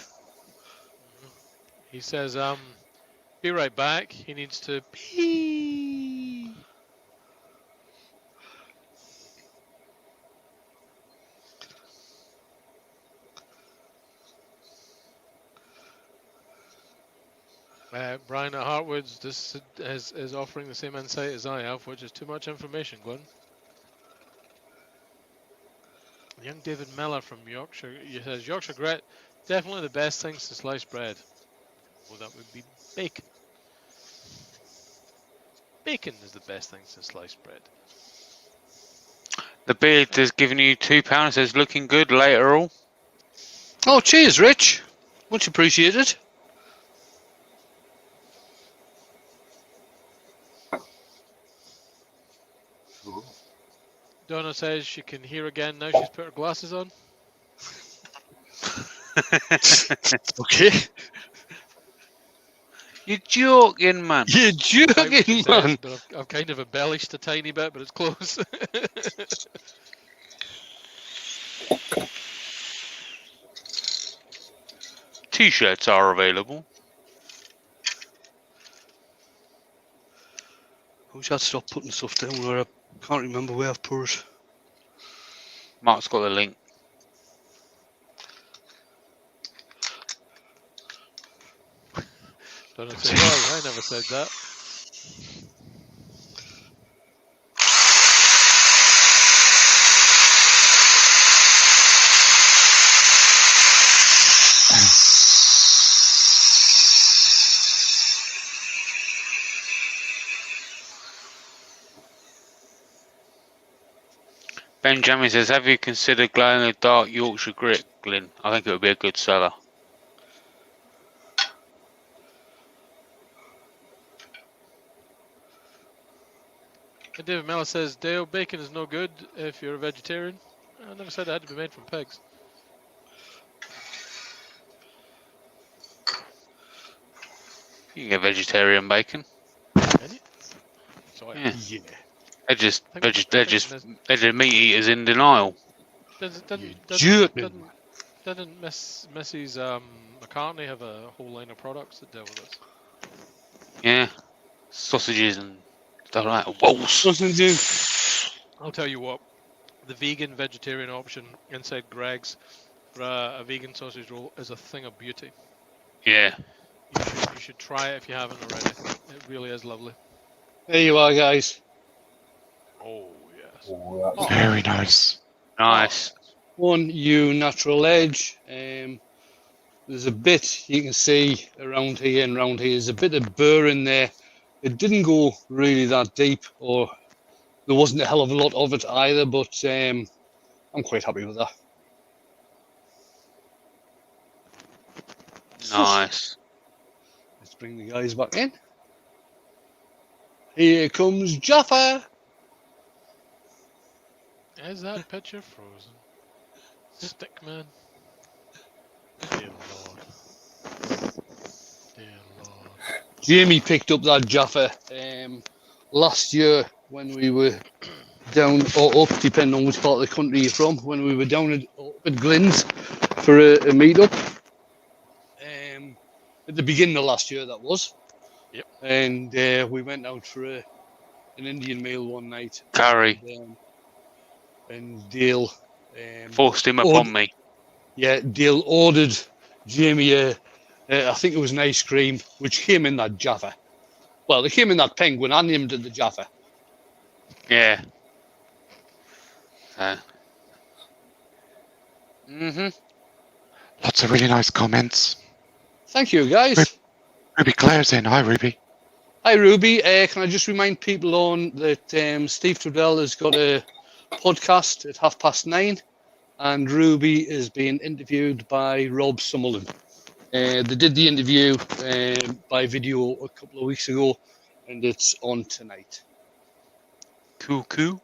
He says, be right back. He needs to pee. Brian at Hartwoods this is offering the same insight as I have, which is too much information, Glenn. Young David Miller from Yorkshire, he says, Yorkshire grit, definitely the best things to slice bread. Well, that would be bacon. Bacon is the best thing to slice bread. The beard is giving you £2, says looking good later all. Oh, cheers, Rich. Much appreciated. Donna says she can hear again now she's put her glasses on. Okay. You're joking, man. You're Quite what she joking, said, man. but I've kind of embellished a tiny bit, but it's close. T-shirts are available. I wish I'd stop putting stuff down where I can't remember where I've put it. Mark's got the link. Donna says, well, I never said that. Benjamin says, have you considered growing a dark Yorkshire grit, Glyn? I think it would be a good seller. And David Miller says, Dale, bacon is no good if you're a vegetarian. I never said it had to be made from pigs. You can get vegetarian bacon. Can you? Sorry. Yeah. Yeah. They're just I think they're just meat eaters in denial. Didn't Mrs. McCartney have a whole line of products that deal with this? Yeah. Sausages and stuff like that. Walls. Doesn't do. I'll tell you what, the vegan vegetarian option inside Greg's for a vegan sausage roll is a thing of beauty. Yeah. You should try it if you haven't already. It really is lovely. There you are, guys. Oh yes. Oh, that's Very nice. Nice. One natural edge. There's a bit you can see around here and around here. There's a bit of burr in there. It didn't go really that deep, or there wasn't a hell of a lot of it either, but I'm quite happy with that. Nice. Let's bring the guys back in. Here comes Jaffa. Is that picture frozen? Stickman. Dear Lord. Dear Lord. Jamie picked up that Jaffa last year when we were down or up, depending on which part of the country you're from, when we were down at Glyn's for a meet-up. At the beginning of last year, that was. Yep. And we went out for an Indian meal one night. Curry. And Dale Forced him upon me. Yeah, Dale ordered Jamie I think it was an ice cream, which came in that Jaffa. Well, it came in that penguin. I named it the Jaffa. Yeah. Lots of really nice comments. Thank you, guys. Ruby Claire's in. Hi, Ruby. Hi, Ruby. Can I just remind people on that Steve Trudell has got a podcast at 9:30, and Ruby is being interviewed by Rob Summerlin. They did the interview by video a couple of weeks ago, and it's on tonight. Cool.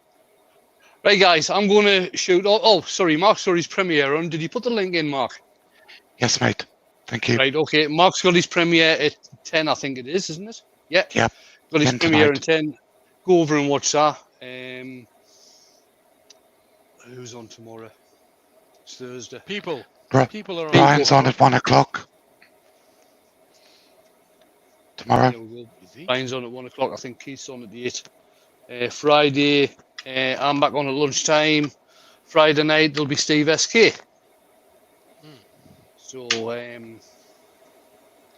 Right, guys, I'm going to shoot. Oh, sorry, Mark's got his premiere on. Did you put the link in, Mark? Yes, mate. Thank you. Right, okay. Mark's got his premiere at 10, I think it is, isn't it? Yeah. Yep. Got his 10 premiere at tonight. 10. Go over and watch that. Who's on tomorrow? It's Thursday. People. Bri- People are on. Brian's on at 1 o'clock. Tomorrow. There we go. Brian's on at 1 o'clock. I think Keith's on at 8. Friday, I'm back on at lunchtime. Friday night, there'll be Steve SK. So,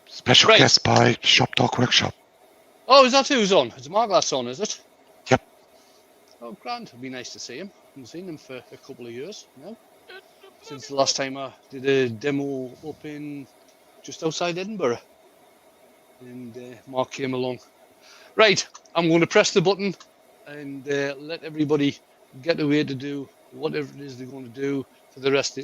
Special Right. guest by Shop Dog Workshop. oh, is that who's on? It's Mark that's on, is it? Yep. Oh, grand. It'd be nice to see him. I haven't seen him for a couple of years now. Since the last time I did a demo up in just outside Edinburgh. And Mark came along. Right, I'm going to press the button and let everybody get away to do whatever it is they're going to do for the rest